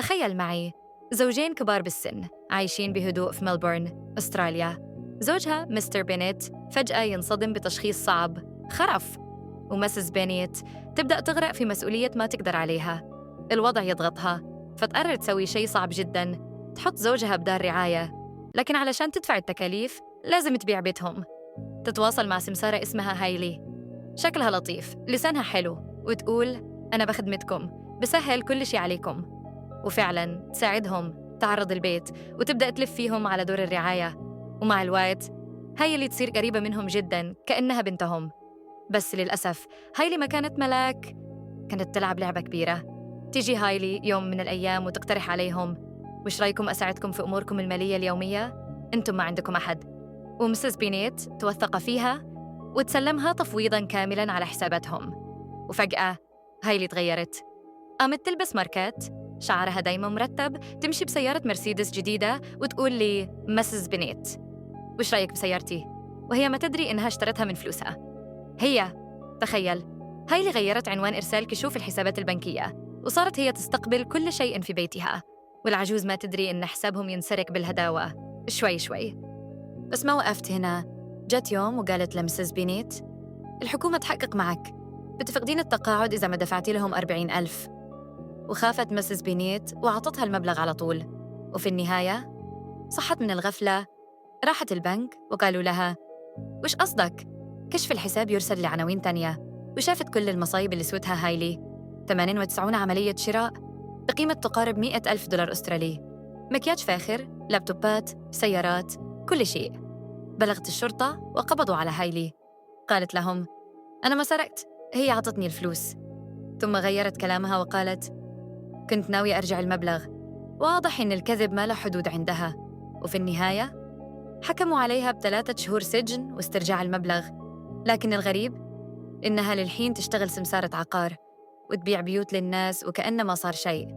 تخيل معي زوجين كبار بالسن عايشين بهدوء في ملبورن، أستراليا. زوجها مستر بينيت فجأة ينصدم بتشخيص صعب، خرف، ومسز بينيت تبدأ تغرق في مسؤولية ما تقدر عليها. الوضع يضغطها، فتقرر تسوي شيء صعب جداً، تحط زوجها بدار رعاية، لكن علشان تدفع التكاليف لازم تبيع بيتهم. تتواصل مع سمسارة اسمها هايلي، شكلها لطيف، لسانها حلو، وتقول: أنا بخدمتكم، بسهل كل شي عليكم. وفعلاً تساعدهم، تعرض البيت وتبدأ تلف فيهم على دور الرعاية. ومع الوقت هايلي تصير قريبة منهم جداً، كأنها بنتهم. بس للأسف هايلي ما كانت ملاك، كانت تلعب لعبة كبيرة. تيجي هايلي يوم من الأيام وتقترح عليهم: وش رأيكم أساعدكم في أموركم المالية اليومية؟ أنتم ما عندكم أحد. ومسز بينيت توثق فيها وتسلمها تفويضاً كاملاً على حساباتهم. وفجأة هايلي تغيرت، قامت تلبس ماركات، شعرها دايما مرتب، تمشي بسيارة مرسيدس جديدة وتقول لي: مسز بنيت، وش رأيك بسيارتي؟ وهي ما تدري إنها اشترتها من فلوسها هي. تخيل، هايلي غيرت عنوان إرسال كشوف الحسابات البنكية، وصارت هي تستقبل كل شيء في بيتها، والعجوز ما تدري إن حسابهم ينسرق بالهداوة شوي شوي. بس ما وقفت هنا، جت يوم وقالت لمسز بينيت: الحكومة تحقق معك، بتفقدين التقاعد إذا ما دفعتي لهم 40,000. وخافت مسز بينيت وعطتها المبلغ على طول. وفي النهاية صحت من الغفلة، راحت البنك وقالوا لها: وش قصدك؟ كشف الحساب يرسل لعناوين تانية. وشافت كل المصايب اللي سوتها هايلي: 98 عملية شراء بقيمة تقارب 100,000 دولار أسترالي، مكياج فاخر، لابتوبات، سيارات، كل شيء. بلغت الشرطة وقبضوا على هايلي. قالت لهم: أنا ما سرقت، هي عطتني الفلوس. ثم غيرت كلامها وقالت: كنت ناوية أرجع المبلغ. واضح إن الكذب ما له حدود عندها. وفي النهاية حكموا عليها ب3 شهور سجن واسترجاع المبلغ. لكن الغريب إنها للحين تشتغل سمسارة عقار وتبيع بيوت للناس وكأن ما صار شيء.